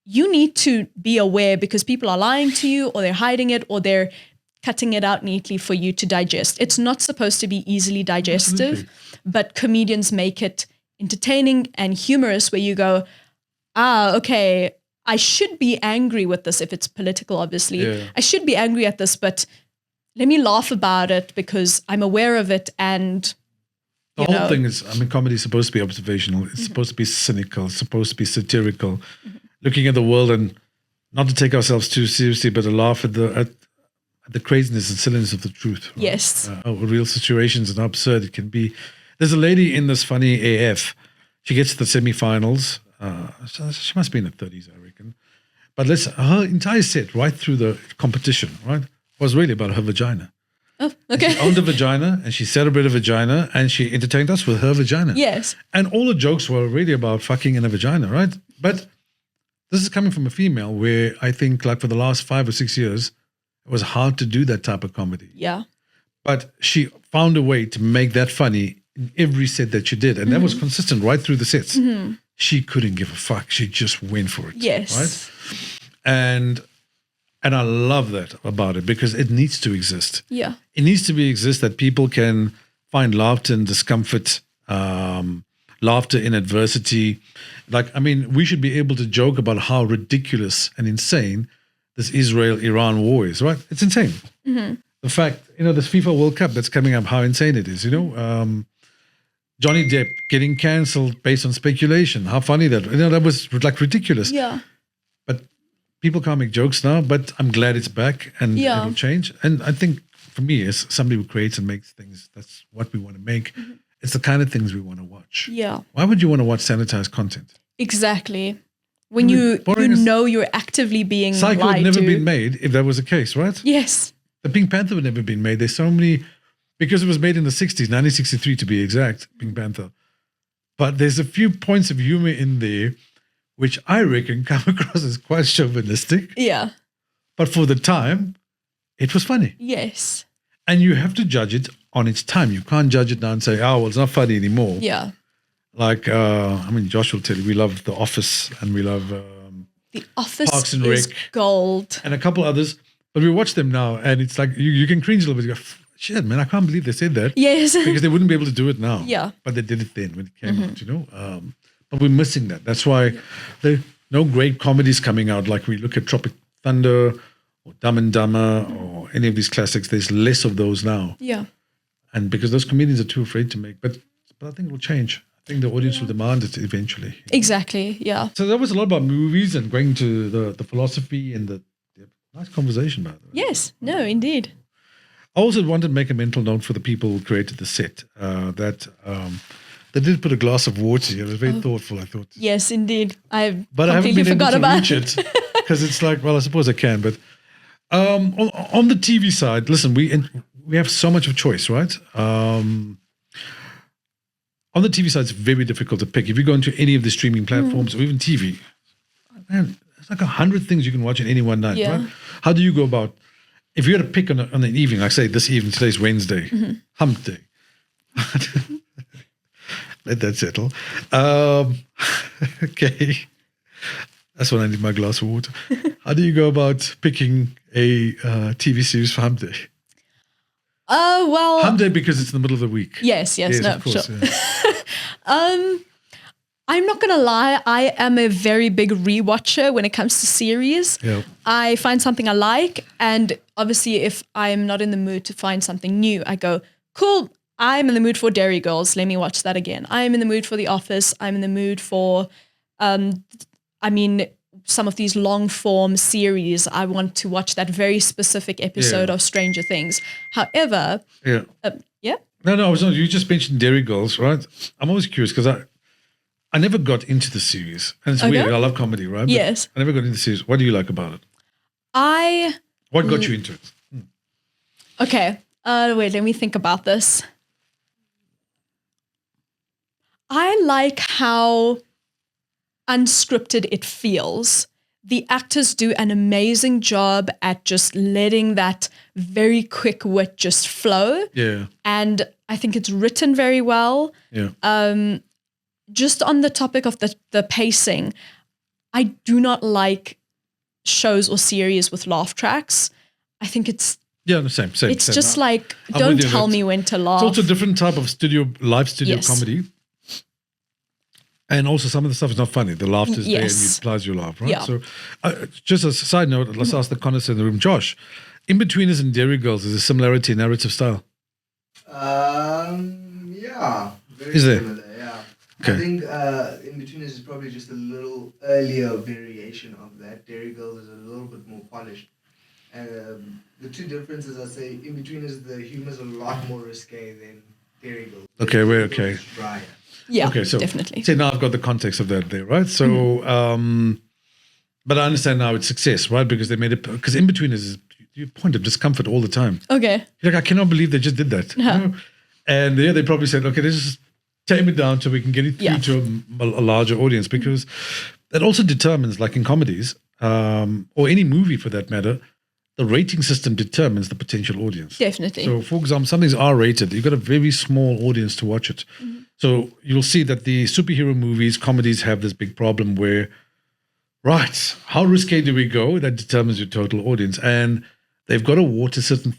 S3: You need to be aware, because people are lying to you, or they're hiding it, or they're cutting it out neatly for you to digest. It's not supposed to be easily digestive, but comedians make it entertaining and humorous, where you go, okay, I should be angry with this if it's political, obviously. I should be angry at this, but let me laugh about it because I'm aware of it. And
S2: the whole thing is, I mean, comedy is supposed to be observational. It's supposed to be cynical. It's supposed to be satirical, looking at the world, and not to take ourselves too seriously, but to laugh at the craziness and silliness of the truth. Right?
S3: Yes.
S2: Real situations and how absurd it can be. There's a lady in this Funny AF. She gets to the semifinals. So she must be in her 30s, I reckon. But her entire set, right through the competition, right, was really about her vagina.
S3: Oh, okay.
S2: She owned a vagina, and she celebrated vagina, and she entertained us with her vagina.
S3: Yes.
S2: And all the jokes were really about fucking in a vagina, right? But this is coming from a female, where I think, like, for the last 5 or 6 years, it was hard to do that type of comedy.
S3: Yeah.
S2: But she found a way to make that funny in every set that she did. And that was consistent right through the sets. She couldn't give a fuck. She just went for it.
S3: Yes.
S2: Right? And I love that about it, because it needs to exist.
S3: Yeah.
S2: It needs to exist that people can find laughter in discomfort, laughter in adversity. Like, I mean, we should be able to joke about how ridiculous and insane this Israel-Iran war is, right? It's insane. The fact, this FIFA World Cup that's coming up, how insane it is, Johnny Depp getting cancelled based on speculation. How funny that was, like, ridiculous.
S3: Yeah.
S2: But people can't make jokes now, but I'm glad it's back, and it'll change. And I think, for me, as somebody who creates and makes things, that's what we want to make. It's the kind of things we want to watch.
S3: Yeah.
S2: Why would you want to watch sanitized content?
S3: Exactly. When you know you're actively being
S2: Psycho
S3: lied
S2: would never
S3: to.
S2: been made if that was the case, right?
S3: Yes.
S2: The Pink Panther would never been made. There's so many, because it was made in the 60s, 1963 to be exact, Pink Panther. But there's a few points of humor in there which I reckon come across as quite chauvinistic.
S3: Yeah.
S2: But for the time, it was funny.
S3: Yes.
S2: And you have to judge it on its time. You can't judge it now and say, oh, well, it's not funny anymore.
S3: Yeah.
S2: Like, Josh will tell you, we love The Office, and we love
S3: The Office
S2: Parks and
S3: is
S2: Rec,
S3: gold.
S2: and a couple others. But we watch them now, and it's like, you can cringe a little bit. You go, shit, man, I can't believe they said that.
S3: Yes.
S2: Because they wouldn't be able to do it now.
S3: Yeah.
S2: But they did it then when it came out, But we're missing that. That's why there are no great comedies coming out. Like we look at Tropic Thunder or Dumb and Dumber or any of these classics. There's less of those now.
S3: Yeah.
S2: And because those comedians are too afraid to make. But I think it will change. I think the audience will demand it eventually.
S3: Exactly. Yeah.
S2: So that was a lot about movies and going to the philosophy and the nice conversation about it.
S3: Yes. No, indeed.
S2: I also wanted to make a mental note for the people who created the set that they did put a glass of water here. It was very thoughtful, I thought.
S3: Yes, indeed. I
S2: But I haven't been able
S3: forgot
S2: to
S3: about
S2: reach it because it's like, well, I suppose I can. But on the TV side, listen, we have so much of choice, right? On the TV side, it's very difficult to pick. If you go into any of the streaming platforms or even TV, man, it's like 100 things you can watch in any one night, right? How do you go about, if you had to pick on an evening, like say this evening, today's Wednesday, hump day. Let that settle. Okay. That's when I need my glass of water. How do you go about picking a TV series for hump day?
S3: Well,
S2: Hump day because it's in the middle of the week.
S3: Yes, no,
S2: of course,
S3: sure.
S2: Yeah.
S3: I'm not gonna lie, I am a very big rewatcher when it comes to series.
S2: Yeah.
S3: I find something I like, and obviously if I'm not in the mood to find something new, I go, cool, I'm in the mood for Dairy Girls, let me watch that again. I'm in the mood for The Office, I'm in the mood for some of these long form series. I want to watch that very specific episode of Stranger Things. However,
S2: Yeah.
S3: yeah.
S2: No, I was not. You just mentioned Dairy Girls, right? I'm always curious because I never got into the series. And it's weird. I love comedy, right? But
S3: Yes.
S2: I never got into the series. What do you like about it? What got you into it?
S3: Okay. Wait, let me think about this. I like how unscripted it feels. The actors do an amazing job at just letting that very quick wit just flow.
S2: Yeah.
S3: And I think it's written very well.
S2: Yeah.
S3: Just on the topic of the pacing, I do not like shows or series with laugh tracks. I think it's
S2: Yeah, same.
S3: it's
S2: same.
S3: just like,
S2: I'm
S3: don't
S2: with you.
S3: tell me when to laugh.
S2: It's also a different type of live studio
S3: Yes.
S2: comedy. And also some of the stuff is not funny. The laughter's there and
S3: Yes.
S2: it implies you laugh, right?
S3: Yeah.
S2: So just as a side note, let's ask the connoisseurs in the room. Josh, In-Betweeners and Dairy Girls is a similarity in narrative style.
S4: Yeah. Very
S2: Is there?
S4: similar, yeah.
S2: Okay.
S4: I think In-Betweeners is probably just a little earlier variation of that. Dairy Girls is a little bit more polished. And the two differences, I say, In-Betweeners, the humor is a lot more risque than Dairy Girls.
S2: Okay, we're okay.
S4: It's drier.
S3: Yeah,
S2: Okay, so
S3: definitely.
S2: See, now I've got the context of that there, right? So, but I understand now it's success, right? Because they made it, because In-Betweeners is your point of discomfort all the time.
S3: Okay.
S2: You're like, I cannot believe they just did that. You know? And yeah, they probably said, okay, let's just tame it down so we can get it through to a larger audience, because that also determines, like in comedies, or any movie for that matter, the rating system determines the potential audience.
S3: Definitely.
S2: So, for example, something's R-rated, you've got a very small audience to watch it. So you'll see that the superhero movies, comedies have this big problem where, right, how risque do we go? That determines your total audience. And they've got to water certain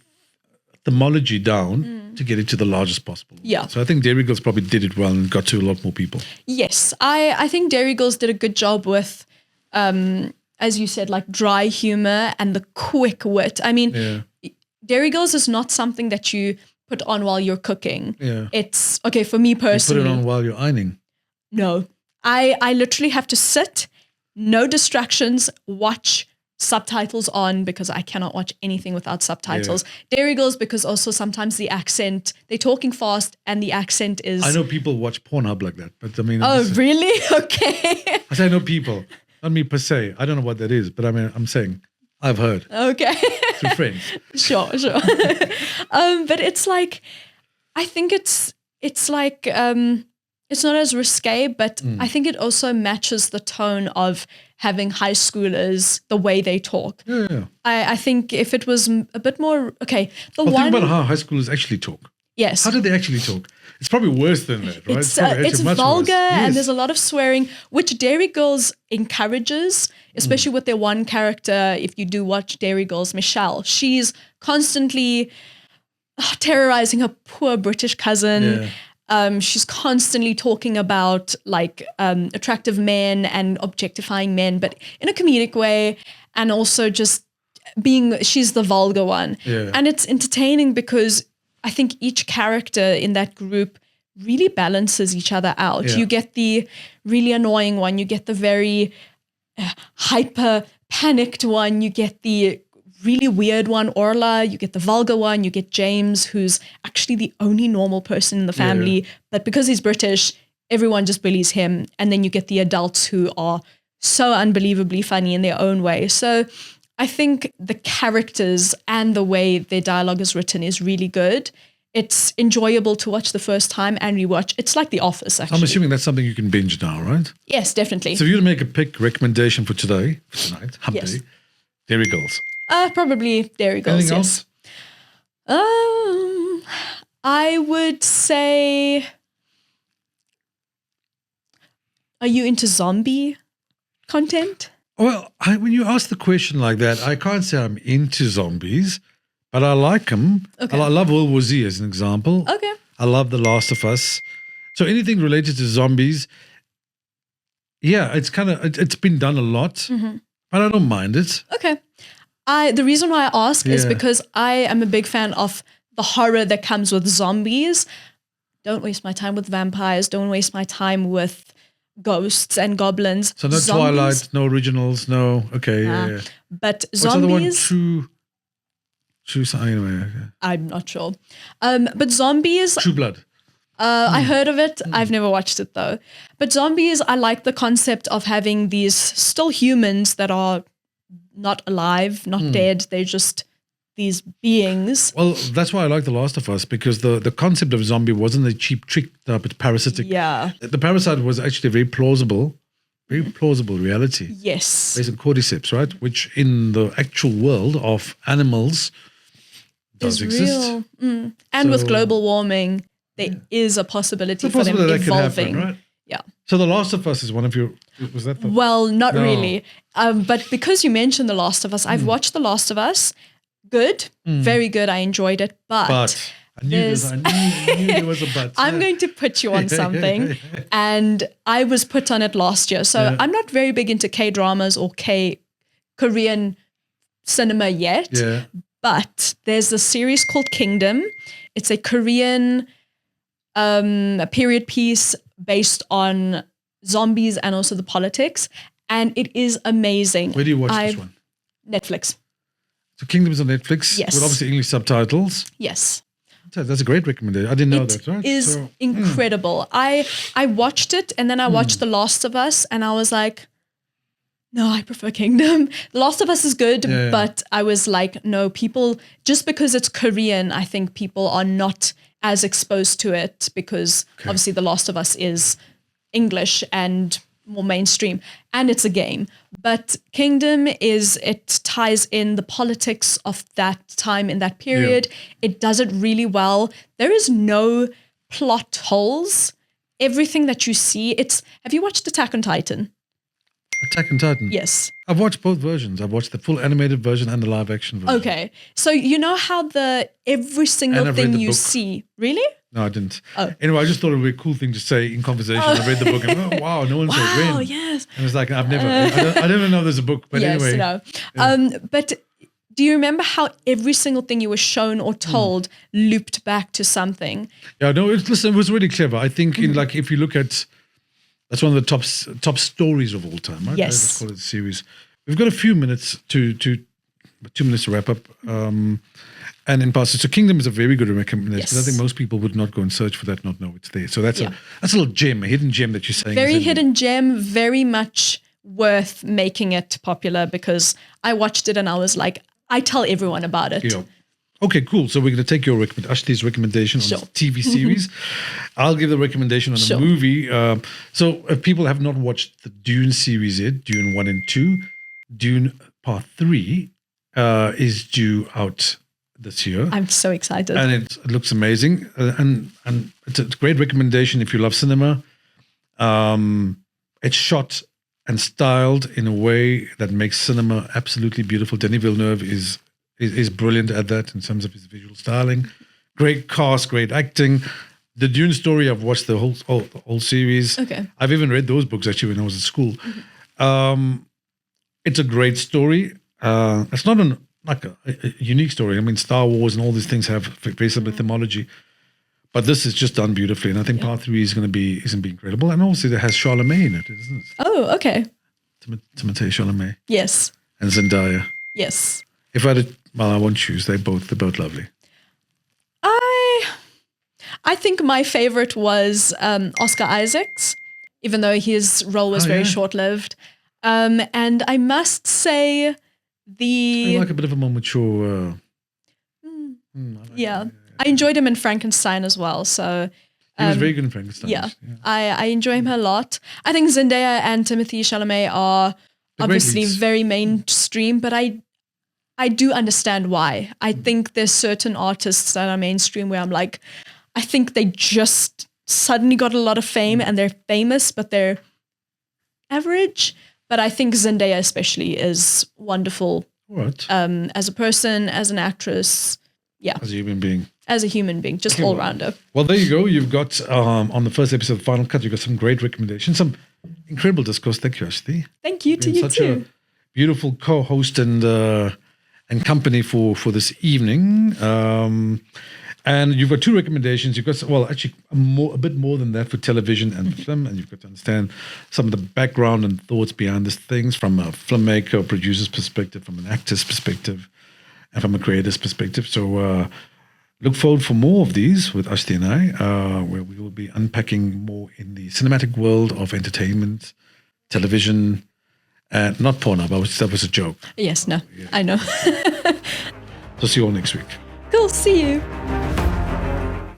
S2: themology down to get it to the largest possible.
S3: Yeah.
S2: So I think Dairy Girls probably did it well and got to a lot more people.
S3: Yes, I think Dairy Girls did a good job with, as you said, like dry humor and the quick wit. I mean, Dairy Girls is not something that you put on while you're cooking.
S2: Yeah.
S3: It's, okay, for me
S2: You
S3: personally.
S2: put it on while you're ironing.
S3: No. I literally have to sit, no distractions, watch, subtitles on, because I cannot watch anything without subtitles. Dairy Girls, because also sometimes the accent, they're talking fast and the accent is...
S2: I know people watch Pornhub like that, but I mean...
S3: Oh, really? Okay.
S2: I say I know people, not me per se. I don't know what that is, but I mean, I'm saying I've heard
S3: Okay.
S2: through friends.
S3: Sure. But it's like, I think it's like, it's not as risque, but I think it also matches the tone of having high schoolers, the way they talk.
S2: Yeah.
S3: I think if it was a bit more, okay,
S2: Think about how high schoolers actually talk.
S3: Yes.
S2: How do they actually talk? It's probably worse than that, right?
S3: It's
S2: probably actually much
S3: vulgar
S2: worse.
S3: and
S2: Yes.
S3: there's a lot of swearing, which Dairy Girls encourages, especially with their one character. If you do watch Dairy Girls, Michelle, she's constantly terrorizing her poor British cousin. She's constantly talking about like attractive men and objectifying men, but in a comedic way, and also just she's the vulgar one.
S2: Yeah.
S3: And it's entertaining because I think each character in that group really balances each other out.
S2: Yeah.
S3: You get the really annoying one, you get the very hyper panicked one, you get the really weird one, Orla, you get the vulgar one, you get James, who's actually the only normal person in the family, but because he's British, everyone just bullies him. And then you get the adults who are so unbelievably funny in their own way. So I think the characters and the way their dialogue is written is really good. It's enjoyable to watch the first time and rewatch. It's like The Office, actually.
S2: I'm assuming that's something you can binge now, right?
S3: Yes, definitely.
S2: So if you were to make a pick recommendation for tonight, hump
S3: Yes.
S2: day, Dairy Girls.
S3: Probably Dairy Girls,
S2: Anything
S3: yes.
S2: else?
S3: I would say, are you into zombie content?
S2: Well, when you ask the question like that, I can't say I'm into zombies, but I like them.
S3: Okay.
S2: I love World War Z as an example.
S3: Okay.
S2: I love The Last of Us. So anything related to zombies, yeah, it's been done a lot,
S3: Mm-hmm.
S2: but I don't mind it.
S3: Okay. The reason why I ask is
S2: Yeah.
S3: because I am a big fan of the horror that comes with zombies. Don't waste my time with vampires. Don't waste my time with ghosts and goblins.
S2: So no
S3: Zombies-
S2: Twilight, no originals, no. Okay,
S3: Nah.
S2: yeah.
S3: But
S2: What's the other one?
S3: zombies,
S2: Anyway, okay.
S3: I'm not sure. But zombies,
S2: True Blood.
S3: I heard of it. I've never watched it though. But zombies, I like the concept of having these still humans that are not alive, not dead. They're just these beings.
S2: Well, that's why I like The Last of Us, because the concept of zombie wasn't a cheap trick, but parasitic.
S3: Yeah.
S2: The parasite was actually very plausible reality
S3: Yes.
S2: based on cordyceps, right? Which in the actual world of animals does
S3: Is
S2: exist.
S3: real. And with
S2: So-
S3: global warming, there is a possibility
S2: It's
S3: for them
S2: possible that could
S3: evolving.
S2: happen, right?
S3: Yeah.
S2: So The Last of Us is one of your. Was that the?
S3: Well, not
S2: No.
S3: really. But because you mentioned The Last of Us, I've watched The Last of Us. Good. Very good. I enjoyed it.
S2: But I knew
S3: there's-
S2: this. I knew there was a but.
S3: I'm going to put you on something. And I was put on it last year. So
S2: Yeah.
S3: I'm not very big into K-dramas or Korean cinema yet.
S2: Yeah.
S3: But there's a series called Kingdom. It's a Korean a period piece based on zombies and also the politics. And it is amazing.
S2: Where do you watch this one?
S3: Netflix.
S2: So Kingdom is on Netflix.
S3: Yes.
S2: With obviously English subtitles.
S3: Yes.
S2: That's a great recommendation. I didn't know
S3: It
S2: that, right?
S3: is
S2: So-
S3: incredible. I watched it and then I watched The Last of Us and I was like, no, I prefer Kingdom. The Last of Us is good,
S2: Yeah.
S3: but I was like, no, people, just because it's Korean, I think people are not as exposed to it because obviously The Last of Us is English and more mainstream and it's a game. But Kingdom it ties in the politics of that time in that period. It does it really well. There is no plot holes. Everything that you see, have you watched Attack on Titan?
S2: Attack on Titan.
S3: Yes.
S2: I've watched both versions. I've watched the full animated version and the live action version.
S3: Okay. So you know how every
S2: And
S3: single
S2: I've read
S3: thing
S2: the
S3: you
S2: book.
S3: see, really?
S2: No, I didn't.
S3: Oh.
S2: Anyway, I just thought it would be a cool thing to say in conversation. I read the book and wow, no one said
S3: Wow,
S2: when.
S3: yes.
S2: And it's like, I don't even know there's a book, but
S3: yes,
S2: anyway.
S3: no. But do you remember how every single thing you were shown or told looped back to something?
S2: Yeah, no, it was really clever. I think
S3: Mm-hmm.
S2: if you look at, that's one of the top stories of all time, right?
S3: Yes.
S2: Let's call it a series. We've got a few minutes to 2 minutes to wrap up. And in past, so Kingdom is a very good recommendation.
S3: Yes.
S2: I think most people would not go and search for that, not know it's there. So that's
S3: Yeah.
S2: a little gem, a hidden gem that you're saying.
S3: Very
S2: is in there.
S3: hidden gem, very much worth making it popular because I watched it and I was like, I tell everyone about it.
S2: Yeah. Okay, cool. So we're going to take your Ashti's recommendation on
S3: Sure.
S2: the TV series. I'll give the recommendation on
S3: Sure.
S2: the movie. So if people have not watched the Dune series yet, Dune 1 and 2, Dune Part 3 is due out this year.
S3: I'm so excited.
S2: And it looks amazing. And it's a great recommendation if you love cinema. It's shot and styled in a way that makes cinema absolutely beautiful. Denis Villeneuve is brilliant at that in terms of his visual styling. Great cast, great acting. the Dune story, I've watched the whole series.
S3: Okay.
S2: I've even read those books actually when I was at school. It's a great story. It's not a unique story. I mean, Star Wars and all these things have very similar themology, but this is just done beautifully. And I think part 3 is going to be incredible. And also, it has Charlemagne in it, isn't it?
S3: Oh, okay.
S2: Timothée Chalamet
S3: Yes.
S2: and Zendaya.
S3: Yes.
S2: If I did, well, I won't choose. They're both lovely.
S3: I think my favorite was Oscar Isaacs, even though his role was very short-lived. And I must say
S2: I like a bit of a more mature.
S3: I enjoyed him in Frankenstein as well. So
S2: he was very good in Frankenstein.
S3: Yeah. I enjoy him a lot. I think Zendaya and Timothée Chalamet are obviously very mainstream, but I do understand why. I think there's certain artists that are mainstream where I'm like, I think they just suddenly got a lot of fame and they're famous, but they're average. But I think Zendaya especially is wonderful.
S2: What?
S3: As a person, as an actress,
S2: as a human being.
S3: As a human being, just all rounder.
S2: Well, there you go. You've got on the first episode of Final Cut, you got some great recommendations, some incredible discourse. Thank you, Ashti.
S3: Thank you to you
S2: such
S3: too.
S2: a beautiful co-host and company for this evening. And you've got 2 recommendations. You've got, well, actually a bit more than that for television and film. And you've got to understand some of the background and thoughts behind these things from a filmmaker or producer's perspective, from an actor's perspective, and from a creator's perspective. So look forward for more of these with Ashti and I, where we will be unpacking more in the cinematic world of entertainment, television, and not porn. That was a joke.
S3: Yes, no, I know.
S2: So see you all next week.
S3: Cool, see you.